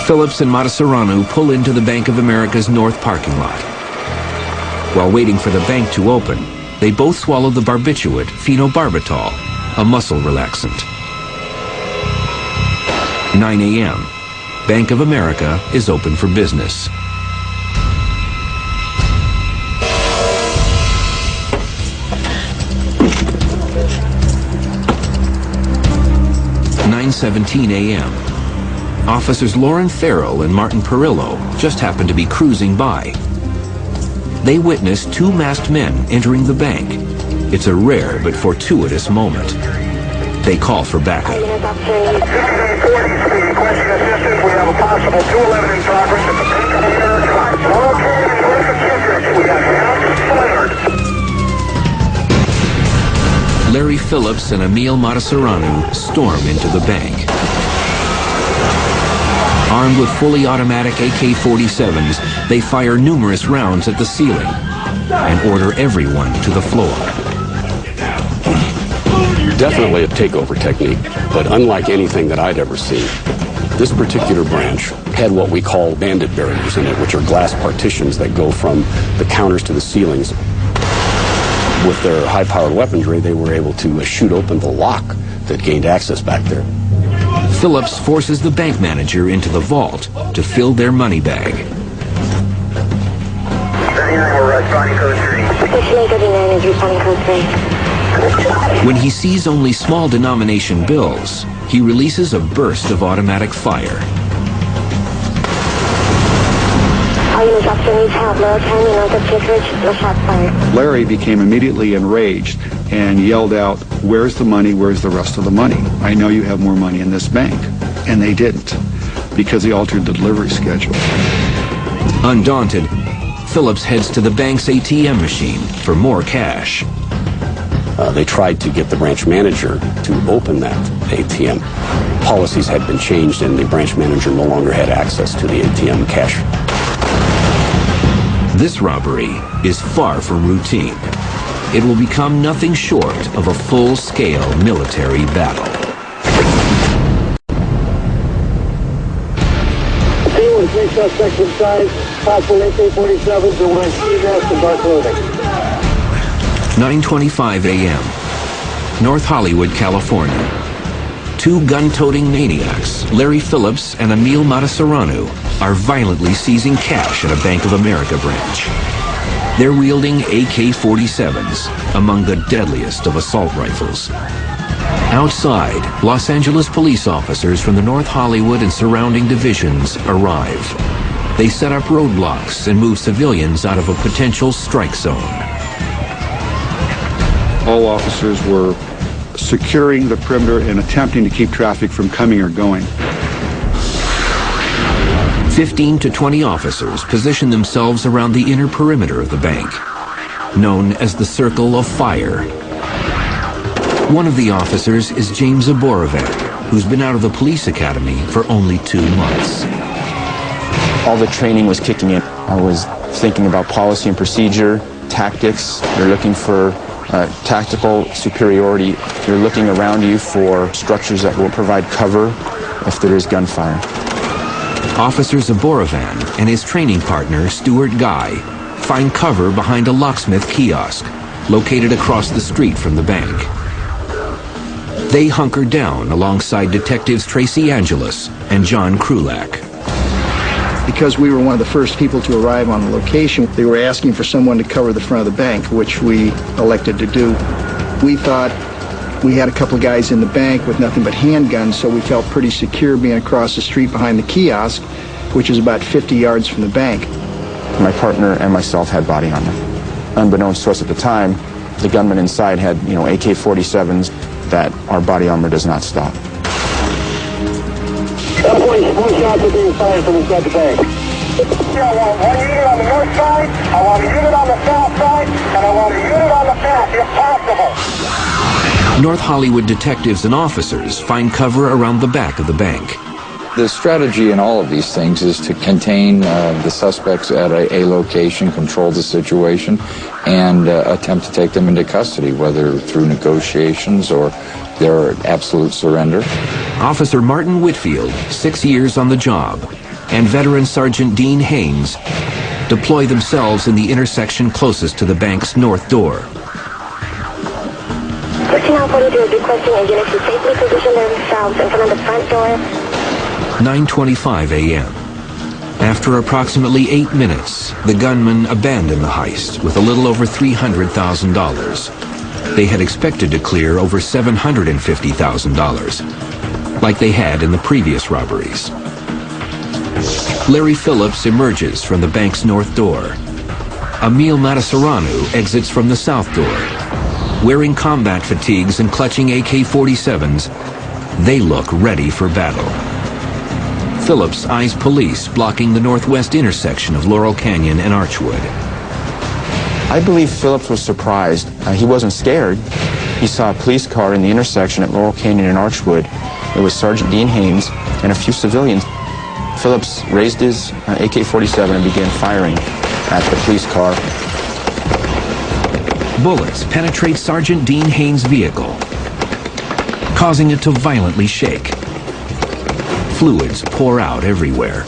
Phillips and Matasareanu pull into the Bank of America's north parking lot. While waiting for the bank to open, they both swallow the barbiturate phenobarbital, a muscle relaxant. 9 a.m. Bank of America is open for business. (9:17 a.m.) Officers Lauren Farrell and Martin Perillo just happened to be cruising by. They witness two masked men entering the bank. It's a rare but fortuitous moment. They call for backup. Requesting assistance. We have a possible 211 in progress at the Bank of America. Located north of Citrus. We have shots fired. Larry Phillips and Emil Matasareanu storm into the bank. Armed with fully automatic AK-47s, they fire numerous rounds at the ceiling and order everyone to the floor. Definitely a takeover technique, but unlike anything that I'd ever seen. This particular branch had what we call bandit barriers in it, which are glass partitions that go from the counters to the ceilings. With their high-powered weaponry, they were able to shoot open the lock that gained access back there. Phillips forces the bank manager into the vault to fill their money bag. When he sees only small denomination bills, he releases a burst of automatic fire. Larry became immediately enraged and yelled out, "Where's the money? Where's the rest of the money? I know you have more money in this bank." And they didn't, because he altered the delivery schedule. Undaunted, Phillips heads to the bank's ATM machine for more cash. They tried to get the branch manager to open that ATM. Policies had been changed and the branch manager no longer had access to the ATM cash. This robbery is far from routine. It will become nothing short of a full-scale military battle. With 3 suspects inside, possible AK-47s are wearing ski masks and dark clothing. 9:25 a.m. North Hollywood, California. Two gun-toting maniacs, Larry Phillips and Emil Matasareanu, are violently seizing cash at a Bank of America branch. They're wielding AK-47s, among the deadliest of assault rifles. Outside, Los Angeles police officers from the North Hollywood and surrounding divisions arrive. They set up roadblocks and move civilians out of a potential strike zone. All officers were securing the perimeter and attempting to keep traffic from coming or going. 15 to 20 officers position themselves around the inner perimeter of the bank, known as the Circle of Fire. One of the officers is James Zaborovac, who's been out of the police academy for only 2 months. All the training was kicking in. I was thinking about policy and procedure, tactics. You're looking for tactical superiority. You're looking around you for structures that will provide cover if there is gunfire. Officer Zaborovan and his training partner, Stuart Guy, find cover behind a locksmith kiosk located across the street from the bank. They hunker down alongside detectives Tracy Angeles and John Krulak. Because we were one of the first people to arrive on the location, they were asking for someone to cover the front of the bank, which we elected to do. We thought we had a couple of guys in the bank with nothing but handguns, so we felt pretty secure being across the street behind the kiosk, which is about 50 yards from the bank. My partner and myself had body armor. Unbeknownst to us at the time, the gunman inside had, AK-47s that our body armor does not stop. One shots are being fired from inside the bank. I want one unit on the north side, I want a unit on the south side, and I want a unit on the back, if possible. North Hollywood detectives and officers find cover around the back of the bank. The strategy in all of these things is to contain the suspects at a location, control the situation, and attempt to take them into custody, whether through negotiations or their absolute surrender. Officer Martin Whitfield, 6 years on the job. and veteran Sergeant Dean Haynes deploy themselves in the intersection closest to the bank's north door. Personnel 42 is requesting a unit to safely position themselves in front of the front door. 9:25 a.m. After approximately 8 minutes, the gunmen abandoned the heist with a little over $300,000. They had expected to clear over $750,000, like they had in the previous robberies. Larry Phillips emerges from the bank's north door. Emil Matasareanu exits from the south door. Wearing combat fatigues and clutching AK-47s, they look ready for battle. Phillips eyes police blocking the northwest intersection of Laurel Canyon and Archwood. I believe Phillips was surprised. He wasn't scared. He saw a police car in the intersection at Laurel Canyon and Archwood. It was Sergeant Dean Haynes and a few civilians. Phillips raised his AK-47 and began firing at the police car. Bullets penetrate Sergeant Dean Haynes' vehicle, causing it to violently shake. Fluids pour out everywhere.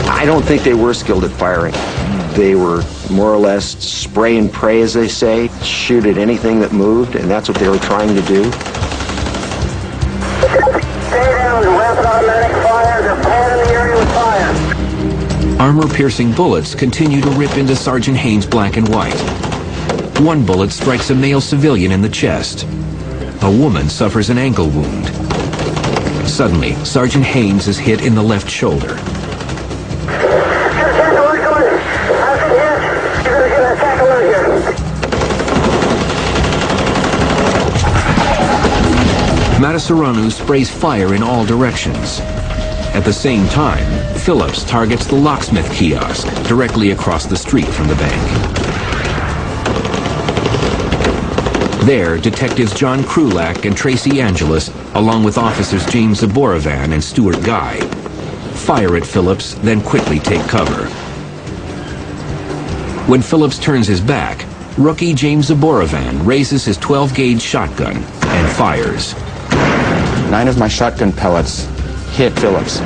I don't think they were skilled at firing. They were more or less spray and pray, as they say, shoot at anything that moved, and that's what they were trying to do. Stay down, rapid automatic fire. They're pouring in the area with fire. Armor-piercing bullets continue to rip into Sergeant Haynes' black and white. One bullet strikes a male civilian in the chest. A woman suffers an ankle wound. Suddenly, Sergeant Haynes is hit in the left shoulder. Matasareanu sprays fire in all directions. At the same time, Phillips targets the locksmith kiosk directly across the street from the bank. There, detectives John Krulak and Tracy Angelis, along with officers James Zaborovan and Stuart Guy, fire at Phillips, then quickly take cover. When Phillips turns his back, rookie James Zaborovan raises his 12-gauge shotgun and fires. 9 of my shotgun pellets hit Phillips.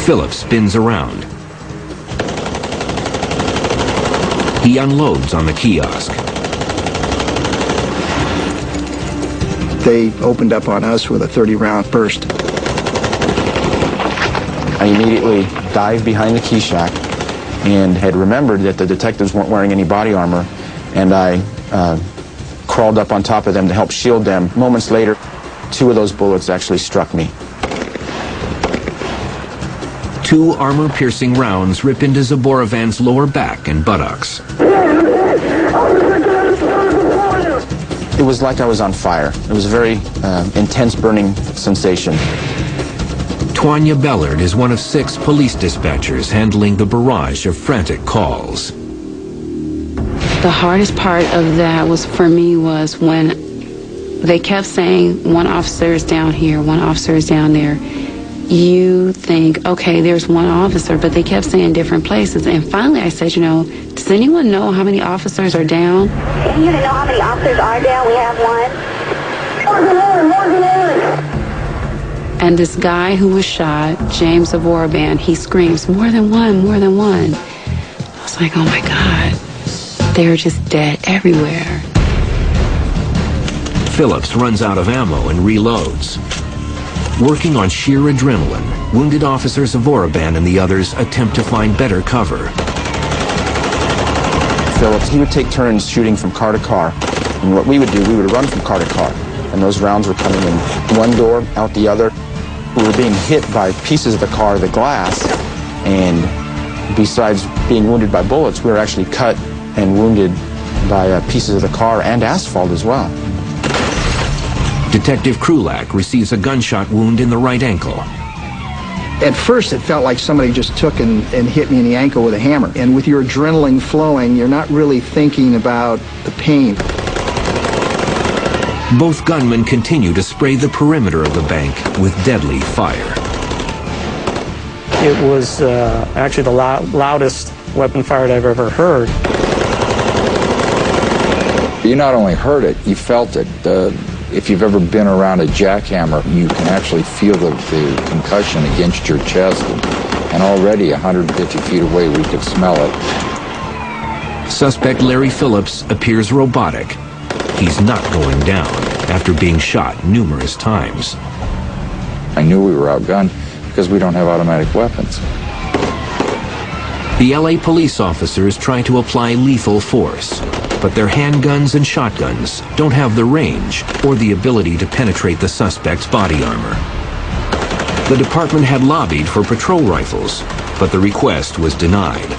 Phillips spins around. He unloads on the kiosk. They opened up on us with a 30-round burst. I immediately dived behind the key shack and had remembered that the detectives weren't wearing any body armor, and I crawled up on top of them to help shield them. Moments later, 2 of those bullets actually struck me. 2 armor-piercing rounds rip into Zaborovan's lower back and buttocks. It was like I was on fire. It was a very intense burning sensation. Tanya Bellard is one of 6 police dispatchers handling the barrage of frantic calls. The hardest part of that was for me was when they kept saying, one officer is down here, one officer is down there. You think, okay, there's one officer, but they kept saying different places. And finally I said, does anyone know how many officers are down? If you know how many officers are down, we have one. And this guy who was shot, James Zaborovan, he screams, more than one, more than one. I was like, oh my God, they're just dead everywhere. Phillips runs out of ammo and reloads. Working on sheer adrenaline, wounded Officer Zaborovan and the others attempt to find better cover. Phillips, he would take turns shooting from car to car. And what we would do, we would run from car to car. And those rounds were coming in one door, out the other. We were being hit by pieces of the car, the glass, and besides being wounded by bullets, we were actually cut and wounded by pieces of the car and asphalt as well. Detective Krulak receives a gunshot wound in the right ankle. At first, it felt like somebody just took and hit me in the ankle with a hammer. And with your adrenaline flowing, you're not really thinking about the pain. Both gunmen continue to spray the perimeter of the bank with deadly fire. It was actually the loudest weapon fired I've ever heard. You not only heard it, you felt it. If you've ever been around a jackhammer, you can actually feel the concussion against your chest. And already 150 feet away, we could smell it. Suspect Larry Phillips appears robotic. He's not going down after being shot numerous times. I knew we were outgunned because we don't have automatic weapons. The LA police officers try to apply lethal force, but their handguns and shotguns don't have the range or the ability to penetrate the suspect's body armor. The department had lobbied for patrol rifles, but the request was denied.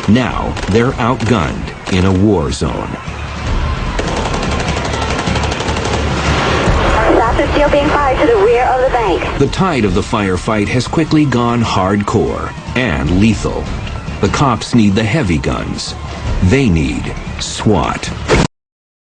Now they're outgunned in a war zone. Shots are still being fired to the rear of the bank. The tide of the firefight has quickly gone hardcore and lethal. The cops need the heavy guns. They need SWAT.